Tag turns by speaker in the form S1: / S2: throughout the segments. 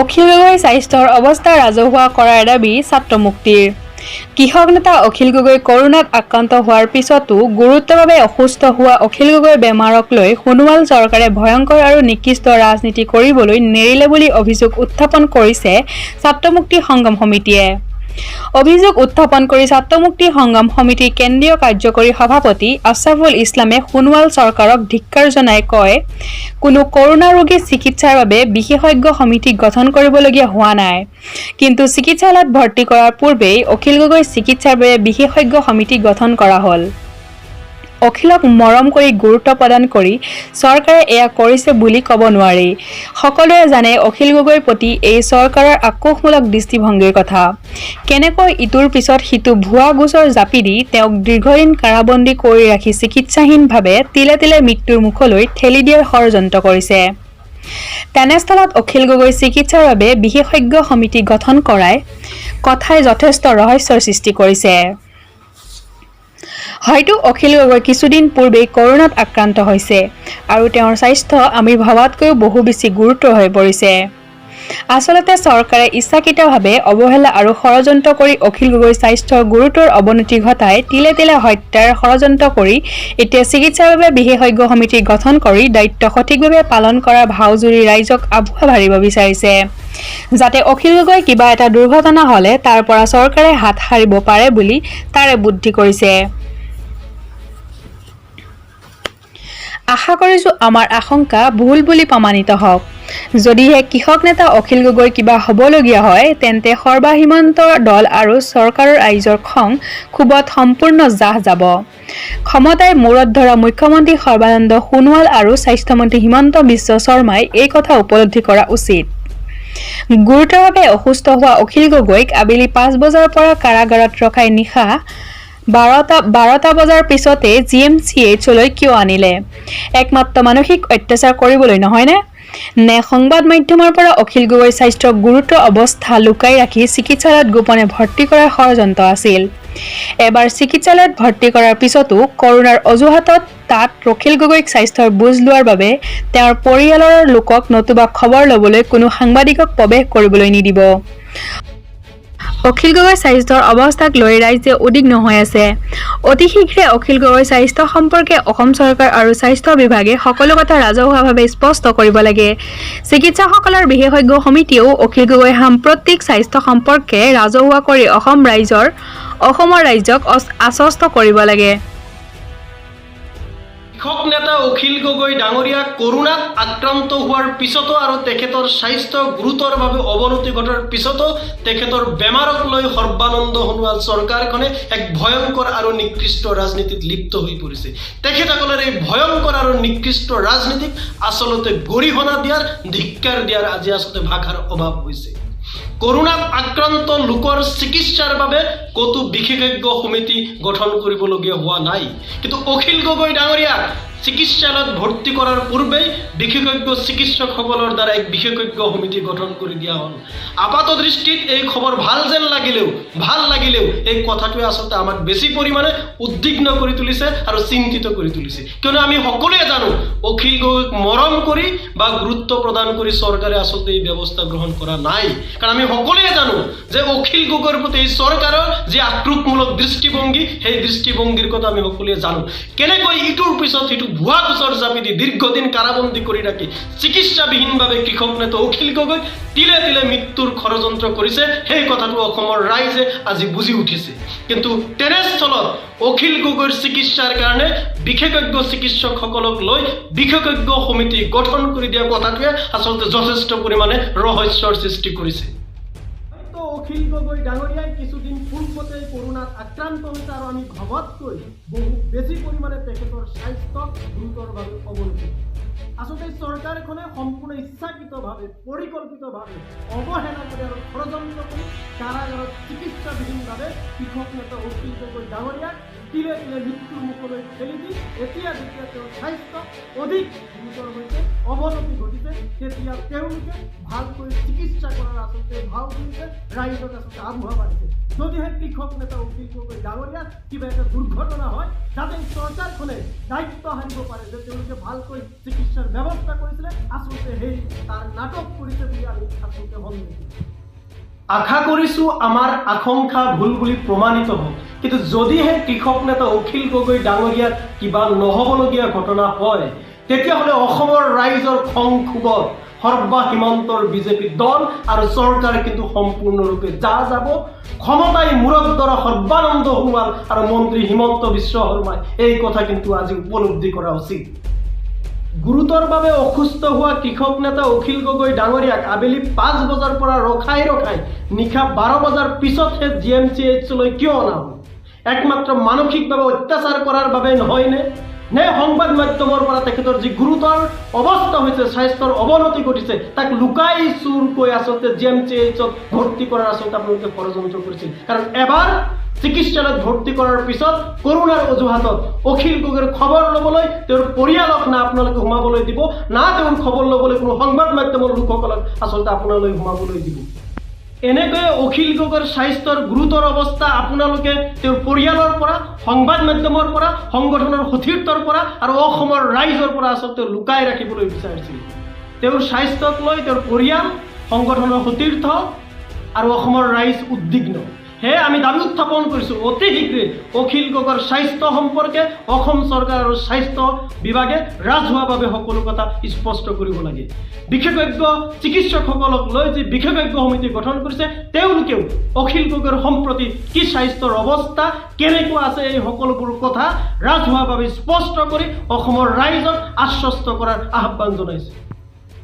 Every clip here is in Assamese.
S1: অখিল গগৈ স্বাস্থ্যৰ অৱস্থা ৰাজহুৱা কৰাৰ দাবী ছাত্ৰ মুক্তিৰ। কৃষক নেতা অখিল গগৈ কৰোনাত আক্ৰান্ত হোৱাৰ পিছতো গুৰুতৰভাৱে অসুস্থ হোৱা অখিল গগৈৰ বেমাৰক লৈ সোণোৱাল চৰকাৰে ভয়ংকৰ আৰু নিকৃষ্ট ৰাজনীতি কৰিবলৈ নেৰিলে বুলি অভিযোগ উত্থাপন কৰিছে ছাত্ৰ মুক্তি সংগ্ৰাম সমিতিয়ে। অভিযোগ উত্থাপন কৰি ছাত্ৰ মুক্তি সংগ্ৰাম সমিতিৰ কেন্দ্ৰীয় কাৰ্যকৰী সভাপতি আছাফুল ইছলামে সোণোৱাল চৰকাৰক ধিক্কাৰ জনাই কয়, কোনো কৰোনা ৰোগীৰ চিকিৎসাৰ বাবে বিশেষজ্ঞ সমিতি গঠন কৰিবলগীয়া হোৱা নাই। কিন্তু চিকিৎসালয়ত ভৰ্তি কৰাৰ পূৰ্বেই অখিল গগৈৰ চিকিৎসাৰ বাবে বিশেষজ্ঞ সমিতি গঠন কৰা হ'ল। অখিলক মৰম কৰি গুৰুত্ব প্ৰদান কৰি চৰকাৰে এয়া কৰিছে বুলি ক'ব নোৱাৰি। সকলোৱে জানে অখিল গগৈৰ প্ৰতি এই চৰকাৰৰ আক্ৰোশমূলক দৃষ্টিভংগীৰ কথা। কেনেকৈ ইটোৰ পিছত সিটো ভুৱা গোচৰ জাপি দি তেওঁক দীৰ্ঘদিন কাৰাবন্দী কৰি ৰাখি চিকিৎসাহীনভাৱে তিলে তিলে মৃত্যুৰ মুখলৈ ঠেলি দিয়াৰ ষড়যন্ত্ৰ কৰিছে। তেনেস্থলত অখিল গগৈ চিকিৎসাৰ বাবে বিশেষজ্ঞ সমিতি গঠন কৰাই কথাই যথেষ্ট ৰহস্যৰ সৃষ্টি কৰিছে। হয়তো অখিল গগৈ কিছুদিন পূৰ্বেই কৰোনাত আক্ৰান্ত হৈছে আৰু তেওঁৰ স্বাস্থ্য আমি ভবাতকৈও বহু বেছি গুৰুতৰ হৈ পৰিছে। আচলতে চৰকাৰে ইচ্ছাকৃতভাৱে অৱহেলা আৰু ষড়যন্ত্ৰ কৰি অখিল গগৈৰ স্বাস্থ্যৰ গুৰুতৰ অৱনতি ঘটাই তিলে তিলে হত্যাৰ ষড়যন্ত্ৰ কৰি এতিয়া চিকিৎসাৰ বাবে বিশেষজ্ঞ সমিতি গঠন কৰি দায়িত্ব সঠিকভাৱে পালন কৰাৰ ভাওজুৰি ৰাইজক আভুৱা ভাৰিব বিচাৰিছে, যাতে অখিল গগৈ কিবা এটা দুৰ্ঘটনা হ'লে তাৰ পৰা চৰকাৰে হাত সাৰিব পাৰে বুলি তাৰে বুদ্ধি কৰিছে। আশা কৰিছো আমাৰ আশংকা ভুল বুলি প্ৰমাণিত হওক। যদিহে কৃষক নেতা অখিল গগৈ কিবা হ'বলগীয়া হয় তেন্তে সৰ্বসীমান্ত দল আৰু চৰকাৰৰ ৰাইজৰ খং ক্ষোভত সম্পূৰ্ণ জাহ যাব। ক্ষমতাৰ মূৰত ধৰা মুখ্যমন্ত্ৰী সৰ্বানন্দ সোণোৱাল আৰু স্বাস্থ্যমন্ত্ৰী হিমন্ত বিশ্ব শৰ্মাই এই কথা উপলব্ধি কৰা উচিত। গুৰুতৰভাৱে অসুস্থ হোৱা অখিল গগৈক আবেলি ৫ বজাৰ পৰা কাৰাগাৰত ৰখাই নিশা ১২টা বজাৰ পিছতে GMCHলৈ কিয় আনিলে? একমাত্ৰ মানসিক অত্যাচাৰ কৰিবলৈ নহয়নে? নে সংবাদ মাধ্যমৰ পৰা অখিল গগৈৰ স্বাস্থ্যৰ গুৰুতৰ অৱস্থা লুকাই ৰাখি চিকিৎসালয়ত গোপনে ভৰ্তি কৰাৰ ষড়যন্ত্ৰ আছিল? এবাৰ চিকিৎসালয়ত ভৰ্তি কৰাৰ পিছতো কৰোনাৰ অজুহাতত তাত অখিল গগৈক স্বাস্থ্যৰ বুজ লোৱাৰ বাবে তেওঁৰ পৰিয়ালৰ লোকক নতুবা খবৰ ল'বলৈ কোনো সাংবাদিকক প্ৰৱেশ কৰিবলৈ নিদিব। অখিল গগৈৰ স্বাস্থ্যৰ অৱস্থাক লৈ ৰাইজে উদ্বিগ্ন হৈ আছে। অতি শীঘ্ৰে অখিল গগৈৰ স্বাস্থ্য সম্পৰ্কে অসম চৰকাৰ আৰু স্বাস্থ্য বিভাগে সকলো কথা ৰাজহুৱাভাৱে স্পষ্ট কৰিব লাগে। চিকিৎসকসকলৰ বিশেষজ্ঞ সমিতিয়েও অখিল গগৈৰ সাম্প্ৰতিক স্বাস্থ্য সম্পৰ্কে ৰাজহুৱা কৰি অসমৰ ৰাইজক আশ্বস্ত কৰিব লাগে।
S2: কৃষক নেতা অখিল গগৈ ডাঙৰীয়া কৰোনাত আক্ৰান্ত হোৱাৰ পিছতো আৰু তেখেতৰ স্বাস্থ্য গুৰুতৰভাৱে অৱনতি ঘটাৰ পিছতো তেখেতৰ বেমাৰক লৈ সৰ্বানন্দ সোণোৱাল চৰকাৰখনে এক ভয়ংকৰ আৰু নিকৃষ্ট ৰাজনীতিত লিপ্ত হৈ পৰিছে। তেখেতসকলৰ এই ভয়ংকৰ আৰু নিকৃষ্ট ৰাজনীতিক আচলতে গৰিহণা দিয়াৰ ধিক্কাৰ দিয়াৰ আজি আচলতে ভাষাৰ অভাৱ হৈছে। কৰোনাত আক্ৰান্ত লোকৰ চিকিৎসাৰ বাবে কতো বিশেষজ্ঞ সমিতি গঠন কৰিবলগীয়া হোৱা নাই, কিন্তু অখিল গগৈ ডাঙৰীয়াক চিকিৎসালয়ত ভৰ্তি কৰাৰ পূৰ্বেই বিশেষজ্ঞ চিকিৎসকসকলৰ দ্বাৰা এক বিশেষজ্ঞ সমিতি গঠন কৰি দিয়া হ'ল। আপাত দৃষ্টিত এই খবৰ ভাল যেন লাগিলেও এই কথাটোৱে আচলতে আমাক বেছি পৰিমাণে উদ্বিগ্ন কৰি তুলিছে আৰু চিন্তিত কৰি তুলিছে। কিয়নো আমি সকলোৱে জানো অখিল গগৈক মৰম কৰি বা গুৰুত্ব প্ৰদান কৰি চৰকাৰে আচলতে এই ব্যৱস্থা গ্ৰহণ কৰা নাই। কাৰণ আমি সকলোৱে জানো যে অখিল গগৈৰ প্ৰতি এই চৰকাৰৰ যি আক্ৰোশমূলক দৃষ্টিভংগী, সেই দৃষ্টিভংগীৰ কথা আমি সকলোৱে জানো। কেনেকৈ ইটোৰ পিছত সিটো ভুৱা গোচৰ জাপি দি দীৰ্ঘদিন কাৰাবন্দী কৰি ৰাখি চিকিৎসাবিহীনভাৱে কৃষক নেতা অখিল গগৈক তিলে তিলে মৃত্যুৰ ষড়যন্ত্ৰ কৰিছে, সেই কথাটো অসমৰ ৰাইজে আজি বুজি উঠিছে। কিন্তু তেনেস্থলত অখিল গগৈৰ চিকিৎসাৰ কাৰণে বিশেষজ্ঞ চিকিৎসকসকলক লৈ বিশেষজ্ঞ সমিতি গঠন কৰি দিয়া কথাটোৱে আচলতে যথেষ্ট পৰিমাণে ৰহস্যৰ সৃষ্টি কৰিছে। অখিল গগৈ ডাঙৰীয়াই কিছুদিন পূৰ্বতে কৰোনাত আক্ৰান্ত হৈছে আৰু আমি ভবাতকৈ বহু বেছি পৰিমাণে তেখেতৰ স্বাস্থ্য গুৰুতৰভাৱে অৱনতি। আচলতে চৰকাৰখনে সম্পূৰ্ণ ইচ্ছাকৃতভাৱে পৰিকল্পিতভাৱে অৱহেলা কৰি আৰু ষড়যন্ত্ৰ কৰি কাৰাগাৰত চিকিৎসাবিহীনভাৱে কৃষক নেতা অখিল গগৈ ডাঙৰীয়াক তিলে তিলে মৃত্যুৰ মুখলৈ ঠেলি দি এতিয়া যেতিয়া তেওঁৰ স্বাস্থ্য অধিক গুৰুতৰ হৈছে, অৱনতি ঘটিছে, তেতিয়া তেওঁলোকে ভালকৈ চিকিৎসা কৰাৰ আচলতে ভাও কৰিছে, ৰাইজক আচলতে আগবঢ়া পাইছে। যদিহে কৃষক নেতা অখিল গগৈ ডাঙৰীয়া কিবা এটা দুৰ্ঘটনা হয়, যাতে চৰকাৰখনে দায়িত্ব সাৰিব পাৰে যে তেওঁলোকে ভালকৈ চিকিৎসাৰ ব্যৱস্থা কৰিছিলে, আচলতে সেই তাৰ নাটক কৰিছে বুলি আমি আচলতে সন্দেহ কৰোঁ। আশা কৰিছোঁ আমাৰ আশংকা ভুল বুলি প্ৰমাণিত হওক, কিন্তু যদিহে কৃষক নেতা অখিল গগৈ ডাঙৰীয়াৰ কিবা নহ'বলগীয়া ঘটনা হয়, তেতিয়াহ'লে অসমৰ ৰাইজৰ খং ক্ষোভত সৰ্বসীমান্তৰ বিজেপি দল আৰু চৰকাৰ কিন্তু সম্পূৰ্ণৰূপে যাব। ক্ষমতাই মূৰত ধৰা সৰ্বানন্দ সোণোৱাল আৰু মন্ত্ৰী হিমন্ত বিশ্ব শৰ্মাই এই কথা কিন্তু আজি উপলব্ধি কৰা উচিত। গুৰুতৰভাৱে অসুস্থ হোৱা কৃষক নেতা অখিল গগৈ ডাঙৰীয়াক আবেলি 5 বজাৰ পৰা ৰখাই নিশা 12 বজাৰ পিছতহে GMCHলৈ কিয় অনা হ'ল? একমাত্ৰ মানসিকভাৱে অত্যাচাৰ কৰাৰ বাবে নহয়নে? নে সংবাদ মাধ্যমৰ পৰা তেখেতৰ যি গুৰুতৰ অৱস্থা হৈছে, স্বাস্থ্যৰ অৱনতি ঘটিছে, তাক লুকাই চুৰকৈ আচলতে GMCHত ভৰ্তি কৰাৰ আচলতে আপোনালোকে ষড়যন্ত্ৰ কৰিছিল। কাৰণ এবাৰ চিকিৎসালয়ত ভৰ্তি কৰাৰ পিছত কৰোনাৰ অজুহাতত অখিল গগৈৰ খবৰ ল'বলৈ তেওঁৰ পৰিয়ালক না আপোনালোকে সোমাবলৈ দিব, না তেওঁৰ খবৰ ল'বলৈ কোনো সংবাদ মাধ্যমৰ লোকসকলক আচলতে আপোনালোকে সোমাবলৈ দিব। এনেকৈয়ে অখিল গগৈৰ স্বাস্থ্যৰ গুৰুতৰ অৱস্থা আপোনালোকে তেওঁৰ পৰিয়ালৰ পৰা, সংবাদ মাধ্যমৰ পৰা, সংগঠনৰ সতীৰ্থৰ পৰা আৰু অসমৰ ৰাইজৰ পৰা আচলতে লুকাই ৰাখিবলৈ বিচাৰিছিল। তেওঁৰ স্বাস্থ্যক লৈ তেওঁৰ পৰিয়াল, সংগঠনৰ সতীৰ্থ আৰু অসমৰ ৰাইজ উদ্বিগ্ন। সেয়ে আমি দাবী উত্থাপন কৰিছোঁ, অতি শীঘ্ৰে অখিল গগৈৰ স্বাস্থ্য সম্পৰ্কে অসম চৰকাৰ আৰু স্বাস্থ্য বিভাগে ৰাজহুৱাভাৱে সকলো কথা স্পষ্ট কৰিব লাগে। বিশেষজ্ঞ চিকিৎসকসকলক লৈ যি বিশেষজ্ঞ সমিতি গঠন কৰিছে, তেওঁলোকেও অখিল গগৈৰ সম্প্ৰতি কি স্বাস্থ্যৰ অৱস্থা কেনেকুৱা আছে, এই সকলোবোৰ কথা ৰাজহুৱাভাৱে স্পষ্ট কৰি অসমৰ ৰাইজক আশ্বস্ত কৰাৰ আহ্বান জনাইছে।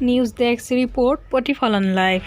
S1: নিউজ ডেস্ক ৰিপোৰ্ট, প্ৰতিফলন লাইভ।